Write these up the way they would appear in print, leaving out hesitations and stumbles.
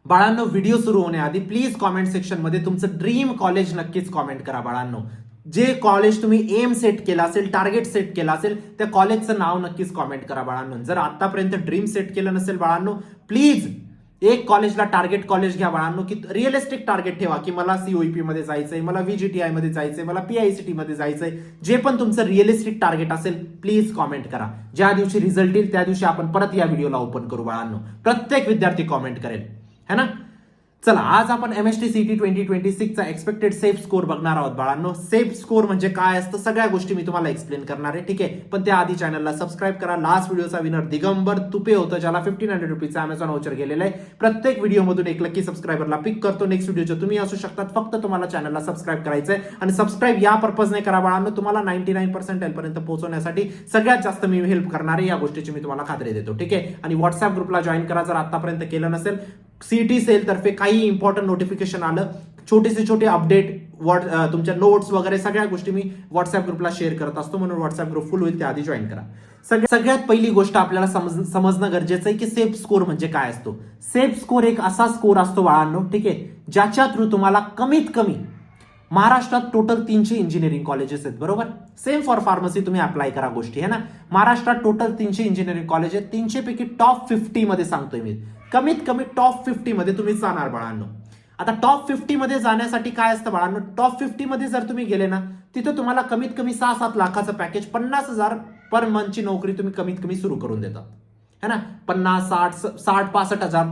बाळांनो, व्हिडिओ सुरू होण्याआधी प्लीज कॉमेंट सेक्शन मध्ये तुमचं ड्रीम कॉलेज नक्कीच कॉमेंट करा बाळांनो. जे कॉलेज तुम्ही एम सेट केला असेल, टार्गेट सेट केला असेल, त्या कॉलेजचं नाव नक्कीच कॉमेंट करा बाळांनो. जर आतापर्यंत ड्रीम सेट केलं नसेल बाळांनो, प्लीज एक कॉलेजला टार्गेट कॉलेज घ्या बाळांनो, की रिअलिस्टिक टार्गेट ठेवा, की मला सीओईपी मध्ये जायचंय, मला व्हीजीटीआय मध्ये जायचंय, मला पीआयसीटी मध्ये जायचंय. जे पण तुमचं रिअलिस्टिक टार्गेट असेल प्लीज कॉमेंट करा. ज्या दिवशी रिझल्ट येईल त्या दिवशी आपण परत या व्हिडिओला ओपन करू बाळांनो. प्रत्येक विद्यार्थी कॉमेंट करेल, है ना. चला, आज आपण एमएसटी सीईटी 2026 चा एक्सपेक्टेड सेफ स्कोर बघणार आहोत बाळांनो. सेफ स्कोर म्हणजे काय असतं सगळ्या गोष्टी मी तुम्हाला एक्सप्लेन करणार आहे, ठीक आहे. पण त्याआधी चॅनलला सबस्क्राईब करा. लास्ट व्हिडिओचा विनर दिगंबर तुपे होतं, ज्याला 1500 रुपीचा अमेझॉन व्हाउचर गेलेला आहे. प्रत्येक व्हिडिओमधून एक लकी सबस्क्रायबरला पिक करतो. नेक्स्ट व्हिडिओचे तुम्ही असू शकतात. फक्त तुम्हाला चॅनलला सबस्क्राईब करायचंय आणि सबस्क्राईब या पर्पजने करा बाळांनो. तुम्हाला 99% पर्यंत पोहोचवण्यासाठी सगळ्यात जास्त मी हेल्प करणार आहे, या गोष्टीची मी तुम्हाला खात्री देतो, ठीक आहे. आणि व्हॉट्सअप ग्रुपला जॉईन करा जर आतापर्यंत केलं नसेल. सीईटी सेल तर्फे काही इम्पॉर्टंट नोटिफिकेशन आलं, छोटे अपडेट, तुमच्या नोट्स वगैरे सगळ्या गोष्टी मी व्हॉट्सअप ग्रुपला शेअर करत असतो, म्हणून व्हॉट्सअप ग्रुप फुल होईल, त्याआधी जॉईन करा. सगळ्यात पहिली गोष्ट आपल्याला समजणं गरजेचं आहे की सेफ स्कोर म्हणजे काय असतो. सेफ स्कोर एक असा स्कोर असतो बाळांनो, ठीक आहे, ज्याच्या थ्रू तुम्हाला कमीत कमी महाराष्ट्रात टोटल 300 इंजिनिअरिंग कॉलेजेस आहेत, बरोबर. सेम फॉर फार्मसी तुम्ही अप्लाय करा गोष्टी, है ना. महाराष्ट्रात टोटल 300 इंजिनिअरिंग कॉलेज आहेत. 300 पैकी टॉप 50 मध्ये सांगतोय मी, कमीत कमी टॉप 50 मध्ये तुम्ही जाणार बाळांनो. आता टॉप 50 मध्ये जाण्यासाठी काय असतं बाळांनो, टॉप 50 मध्ये जर तुम्ही गेले ना, तिथं तुम्हाला कमीत कमी 6-7 लाखाचं पॅकेज, 50,000 पर मंथची नोकरी तुम्ही कमीत कमी सुरू करून देतात, है ना. 50-60-65,000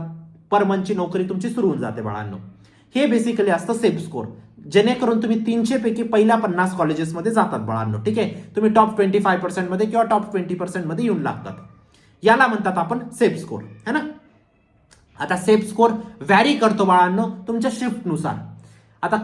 पर मंथची नोकरी तुमची सुरू होऊन जाते बाळांनो. हे बेसिकली असतं सेफ स्कोर, जेणेकरून तुम्ही 300 पैकी पहिल्या 50 कॉलेजेसमध्ये जातात बाळांनो, ठीक आहे. तुम्ही टॉप 25% मध्ये किंवा टॉप 20% मध्ये येऊन लागतात. याला म्हणतात आपण सेफ स्कोर, है ना. आता सेफ स्कोर व्हॅरी करतो बाळांनो तुमच्या शिफ्टनुसार. आता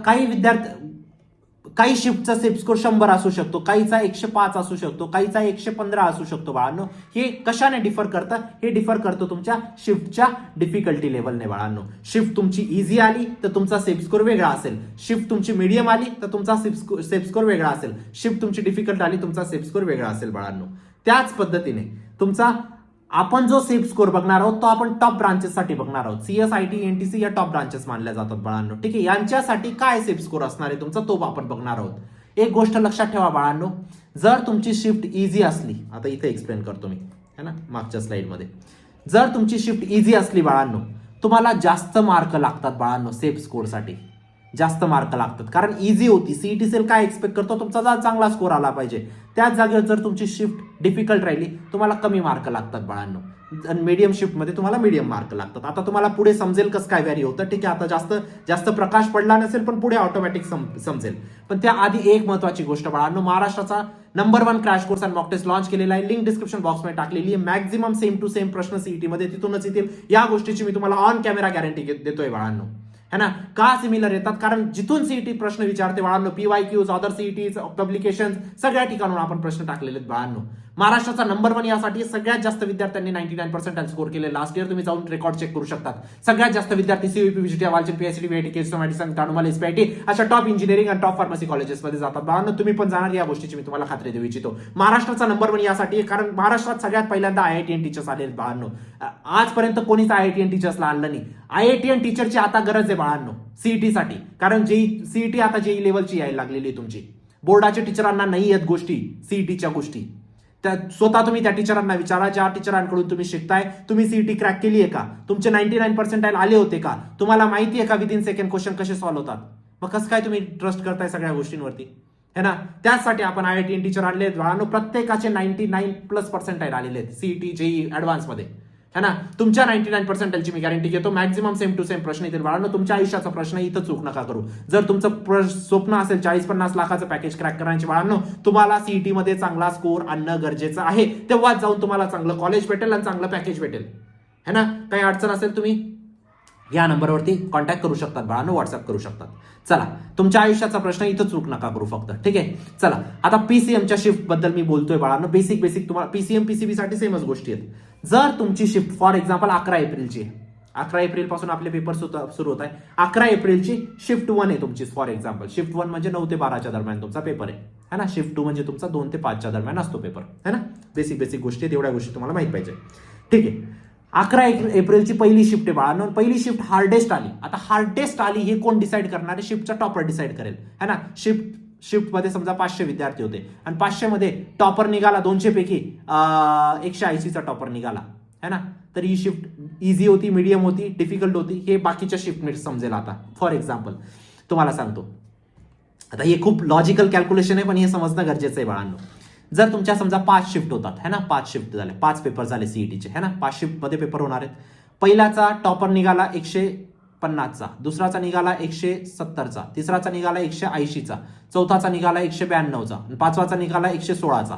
काही शिफ्टचा सेफ स्कोर 100 असू शकतो, काहीचा 105 असू शकतो, काहीचा 115 असू शकतो बाळांनो. हे कशाने डिफर करतं, हे डिफर करतो तुमच्या शिफ्टच्या डिफिकल्टी लेवलने बाळांनो. शिफ्ट तुमची इझी आली तर तुमचा सेफ स्कोर वेगळा असेल, शिफ्ट तुमची मीडियम आली तर तुमचा सेफ स्कोर वेगळा असेल, शिफ्ट तुमची डिफिकल्ट आली तुमचा सेफ स्कोर वेगळा असेल बाळांनो. त्याच पद्धतीने आपण जो सेफ स्कोर बघणार आहोत तो आपण टॉप ब्रांचेससाठी बघणार आहोत. सीएस, आयटी, एनटीसी या टॉप ब्रांचेस मानल्या जातात बाळांनो, ठीक आहे. यांच्यासाठी काय सेफ स्कोर असणार आहे तुमचा तो आपण बघणार आहोत. एक गोष्ट लक्षात ठेवा बाळांनो, जर तुमची शिफ्ट इझी असली, आता इथे एक्सप्लेन करतो मी, है ना, मागच्या स्लाइडमध्ये. जर तुमची शिफ्ट इझी असली बाळांनो, तुम्हाला जास्त मार्क लागतात बाळांनो. सेफ स्कोरसाठी जास्त मार्क लागतात, कारण इझी होती. सीईटी सेल काय एक्सपेक्ट करतो, तुमचा चांगला स्कोर आला पाहिजे. त्याच जागेवर जर तुमची शिफ्ट डिफिकल्ट राहिली तुम्हाला कमी मार्क लागतात बाळांनो. मीडियम शिफ्ट मध्ये तुम्हाला मीडियम मार्क लागतात. आता तुम्हाला पुढे समजेल कसं काय व्हॅरी होतं, ठीक आहे. आता जास्त प्रकाश पडला नसेल पण पुढे ऑटोमॅटिक समजेल. पण त्याआधी एक महत्वाची गोष्ट बाळांनो, महाराष्ट्राचा नंबर 1 क्रॅश कोर्स आणि मॉक टेस्ट लॉन्च केलेला आहे. लिंक डिस्क्रिप्शन बॉक्समध्ये टाकलेली आहे. मॅक्झिमम सेम टू सेम प्रश्न सीईटी मध्ये तिथूनच येतील. या गोष्टीची मी तुम्हाला ऑन कॅमेरा गॅरंटी देतोय बाळांनो, है ना. का सिमिलर येतात, कारण जिथून सीईटी प्रश्न विचारते बाळांनो, पीवायक्यूज, अदर सीईटीज, पब्लिकेशन, सगळ्या ठिकाणून आपण प्रश्न टाकलेले आहेत बाळांनो. महाराष्ट्राचा नंबर 1 यासाठी सगळ्यात जास्त विद्यार्थ्यांनी 99% स्कोर केले लास्ट इयर. तुम्ही जाऊन रेकॉर्ड चेक करू शकतात. सगळ्यात जास्त विद्यार्थी CEP, VJTI, Walchand, PhD, VIT, केस मेडिसिन, तानुमाल, एसपीआयटी अशा टॉप इंजिनिअरिंग आणि टॉप फार्मसी कॉलेजेसमध्ये जातात बाळांनो. तुम्ही पण जाणार, या गोष्टीची मी तुम्हाला खात्री देऊ इच्छितो. महाराष्ट्राचा नंबर 1 यासाठी कारण महाराष्ट्रात सगळ्यात पहिल्यांदा आयआयटीएन टीचर्स आले बाळांनो. आजपर्यंत कोणीच आयआयटीएन टीचर्सला आणलं नाही. आयआयटीएन टीचरची आता गरज आहे बाळांनो सीईटी साठी, कारण सीईटी आता जेई लेवलची यायला लागलेली आहे तुमची. बोर्डाच्या टीचरांना नाही येत गोष्टी, सीईटीच्या गोष्टी. त्या स्वतः तुम्ही त्या टीचरांना विचारा, ज्या टीचरांकडून तुम्ही शिकताय, तुम्ही सीईटी क्रॅक केली आहे का, तुमचे 99% आले होते का, तुम्हाला माहिती आहे का विदिन सेकंड क्वेश्चन कसे सॉल्व्ह होतात. मग कसं काय तुम्ही ट्रस्ट करताय सगळ्या गोष्टींवरती, है ना. त्यासाठी आपण आयआयटीएन टीचर आणले बाळांनो. प्रत्येकाचे 99+ आलेले आहेत सीईटी जेई ऍडव्हान्स मध्ये, है ना. तुमच्या 99% ची मी गॅरंटी घेतो. मॅक्झिमम सेम टू सेम प्रश्न येतील बाळांनो. तुमच्या आयुष्याचा प्रश्न इथं चूक नका करू. जर तुमचं स्वप्न असेल 40-50 लाखाचं पॅकेज क्रॅक करायचे बाळांनो, तुम्हाला सीईटी मध्ये चांगला स्कोर आणणं गरजेचं आहे. तेव्हाच जाऊन तुम्हाला चांगलं कॉलेज भेटेल आणि चांगलं पॅकेज भेटेल, है ना. काही अडचण असेल तुम्ही या नंबरवरती कॉन्टॅक्ट करू शकतात बाळांनो, व्हॉट्सअप करू शकतात. चला, तुमच्या आयुष्याचा प्रश्न इथं चूक नका करू फक्त, ठीक आहे. चला, आता पीसीएमच्या शिफ्ट बद्दल मी बोलतोय बाळांनो. बेसिक तुम्हाला पीसीएम, पीसीबी साठी सेमच गोष्टी आहेत. जर तुमची शिफ्ट फॉर एक्झाम्पल 11 एप्रिलची, 11 एप्रिल पासून आपले पेपर सुरू होत आहे. 11 एप्रिलची शिफ्ट 1 आहे तुमची फॉर एक्झाम्पल. शिफ्ट 1 म्हणजे 9 ते 12च्या दरम्यान तुमचा पेपर आहे, है ना. शिफ्ट 2 म्हणजे तुमचा 2 ते 5च्या दरम्यान असतो पेपर, है ना. बेसिक गोष्टी आहेत, एवढ्या गोष्टी तुम्हाला माहित पाहिजे, ठीक आहे. 11 एप्रिलची पहिली शिफ्ट आहे बाळांनो. पहिली शिफ्ट हार्डेस्ट आली. आता हार्डेस्ट आली हे कोण डिसाईड करणार आहे? शिफ्टचा टॉपर डिसाईड करेल, है ना. शिफ्टमध्ये समजा 500 विद्यार्थी होते आणि 500 मध्ये टॉपर निघाला 200 पैकी 180चा टॉपर निघाला, है ना. तर ही शिफ्ट इझी होती, मीडियम होती, डिफिकल्ट होती, हे बाकीच्या शिफ्टमध्ये समजेल. आता फॉर एक्झाम्पल तुम्हाला सांगतो. आता हे खूप लॉजिकल कॅल्क्युलेशन आहे, पण हे समजणं गरजेचं आहे बाळांनो. जर तुमच्या समजा 5 शिफ्ट होतात, है ना, 5 शिफ्ट झाले, 5 पेपर झाले सीईटीचे, है ना. 5 शिफ्टमध्ये पेपर होणार आहेत. पहिल्याचा टॉपर निघाला 150चा, दुसराचा निघाला 170चा, तिसराचा निघाला 180चा, चौथाचा निघाला 192चा, पाचवाचा निघाला 116चा.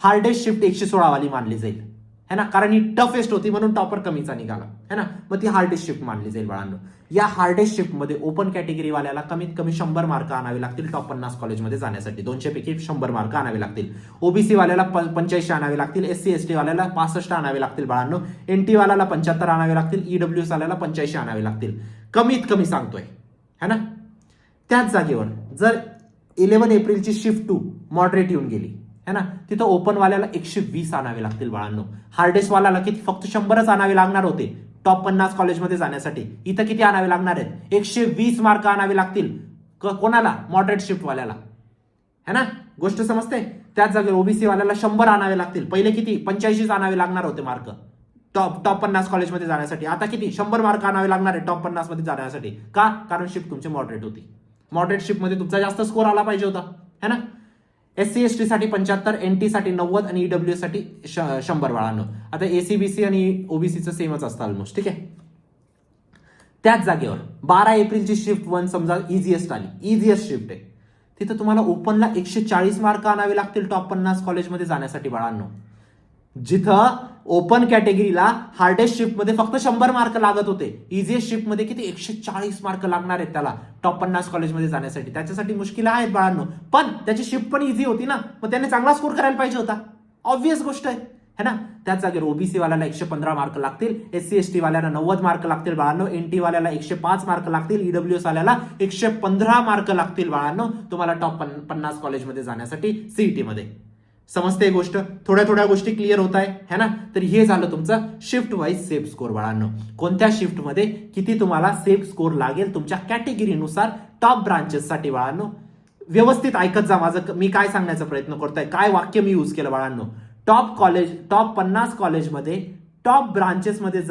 हार्डेस्ट शिफ्ट 116 वाली मानली जाईल, है ना, कारण ही टफेस्ट होती म्हणून टॉपर कमीचा निघाला, है ना. मग ती हार्डेस्ट शिफ्ट मानली जाईल बाळांनो. या हार्डेस्ट शिफ्टमध्ये ओपन कॅटेगरी वाल्याला कमीत कमी 100 मार्क आणावे लागतील टॉप 50 कॉलेजमध्ये जाण्यासाठी. 200 पैकी 100 मार्क आणावे लागतील. ओबीसी वाल्याला 85 आणावे लागतील. SC ST वाल्याला 65 आणावे लागतील बाळांनो. NT वाल्याला 75 आणावे लागतील. EWS वाल्याला 85 आणावे लागतील, कमीत कमी सांगतोय, है ना. त्याच जागेवर जर 11 एप्रिलची शिफ्ट 2 मॉडरेट येऊन गेली, है ना, तिथं ओपन वाल्याला 120 आणावे लागतील बाळांनो. हार्डेस्ट वाल्याला किती? फक्त 100च आणावे लागणार होते टॉप 50 कॉलेजमध्ये जाण्यासाठी. इथं किती आणावे लागणार आहेत? 120 मार्क आणावे लागतील. कोणाला? मॉडरेट शिफ्ट वाल्याला, है ना. गोष्ट समजते. त्याच जागेवर ओबीसी वाल्याला 100 आणावे लागतील. पहिले किती? 85 आणावे लागणार होते मार्क टॉप 50 कॉलेजमध्ये जाण्यासाठी. आता किती? 100 मार्क आणावे लागणार आहे टॉप 50 मध्ये जाण्यासाठी. का? कारण शिफ्ट तुमची मॉडरेट होती. मॉडरेट शिफ्टमध्ये तुमचा जास्त स्कोर आला पाहिजे होता, है ना. SC ST साठी 75, NT साठी 90 आणि EWS साठी 100 बाळांनो. आता ACBC आणि OBCचं सेमच असतं ऑलमोस्ट, ठीक आहे. त्याच जागेवर 12 एप्रिलची शिफ्ट 1 समजा इझिएस्ट आली, इझिएस्ट शिफ्ट आहे. तिथं तुम्हाला ओपनला 140 मार्क आणावे लागतील टॉप 50 कॉलेजमध्ये जाण्यासाठी बाळांनो. जिथं ओपन कॅटेगरीला हार्डेस्ट शिफ्टमध्ये फक्त 100 मार्क लागत होते, इझिएस्ट शिफ्टमध्ये किती? 140 मार्क लागणार आहेत त्याला टॉप 50 कॉलेजमध्ये जाण्यासाठी. त्याच्यासाठी मुश्किल आहेत बाळांनो, पण त्याची शिफ्ट पण इझी होती ना, मग त्याने चांगला स्कोर करायला पाहिजे होता. ऑब्व्हियस गोष्ट आहे, है ना. त्याच जागेवर ओबीसी वाल्याला 115 मार्क लागतील. SC ST वाल्याला 90 मार्क लागतील बाळांनो. NT वाल्याला 105 मार्क लागतील. EWS वाल्याला 115 मार्क लागतील बाळांनो तुम्हाला टॉप 50 कॉलेजमध्ये जाण्यासाठी सीईटी मध्ये. समजते गोष्ट? थोड्या थोड्या गोष्टी क्लिअर होत आहे, है ना. तर हे झालं तुमचं शिफ्ट वाईज सेफ स्कोर बाळांनो. कोणत्या शिफ्टमध्ये किती तुम्हाला सेफ स्कोर लागेल तुमच्या कॅटेगरीनुसार टॉप ब्रांचेससाठी बाळांनो. व्यवस्थित ऐकत जा माझं, मी काय सांगण्याचा प्रयत्न करतोय, काय वाक्य मी यूज केलं बाळांनो. टॉप 50 कॉलेजमध्ये टॉप ब्रांचेसमध्ये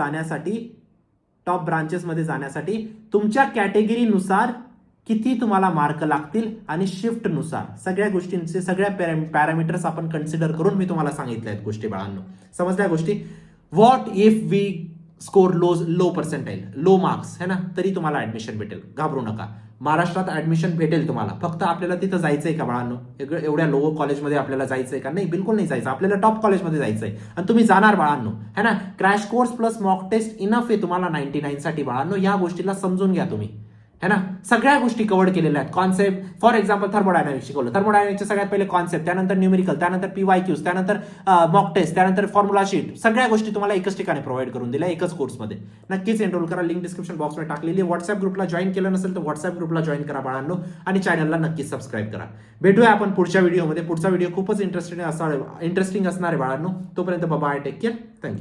जाण्यासाठी तुमच्या कॅटेगरीनुसार किती तुम्हाला मार्क लागतील आणि शिफ्टनुसार सगळ्या गोष्टींचे सगळ्या पॅरामीटर्स आपण कन्सिडर करून मी तुम्हाला सांगितल्या आहेत गोष्टी बाळांनो. समजल्या गोष्टी? What if we score low percentile, low marks, है ना, तरी तुम्हाला ऍडमिशन भेटेल. घाबरू नका, महाराष्ट्रात ऍडमिशन भेटेल तुम्हाला. फक्त आपल्याला तिथं जायचंय का बाळांनो? एवढ्या लो कॉलेजमध्ये आपल्याला जायचंय का? नाही, बिलकुल नाही जायचं. आपल्याला टॉप कॉलेजमध्ये जायचंय आणि तुम्ही जाणार बाळांनो, है ना. Crash course plus mock test enough आहे तुम्हाला 99 साठी बाळांनो. या गोष्टीला समजून घ्या तुम्ही, है ना. सगळ्या गोष्टी कव्हर केलेल्या आहेत. कॉन्सेप्ट फॉर एक्झाम्पल थर्मोडायनामिक्स शिकवलं, थर्मोडायनामिक्सचे सगळ्यात पहिले कॉन्सेप्ट, त्यानंतर न्यूमेरिकल, त्यानंतर PYQs, त्यानंतर मॉक टेस्ट, त्यानंतर फॉर्म्युला शीट, सगळ्या गोष्टी तुम्हाला एकच ठिकाणी प्रोव्हाइड करून दिल्या एकच कोर्समध्ये. नक्कीच एनरोल करा. लिंक डिस्क्रिप्शन बॉक्समध्ये टाकलेली. व्हॉट्सअप ग्रुपला जॉईन केलं नसेल तर व्हॉट्सअप ग्रुपला जॉईन करा बाळांनो आणि चॅनलला नक्कीच सबस्क्राईब करा. भेटूया आपण पुढच्या व्हिडिओमध्ये. पुढचा व्हिडिओ खूपच इंटरेस्टिंग असणार आहे बाळांनो. तोपर्यंत बाय, टेक केअर, थँक्यू.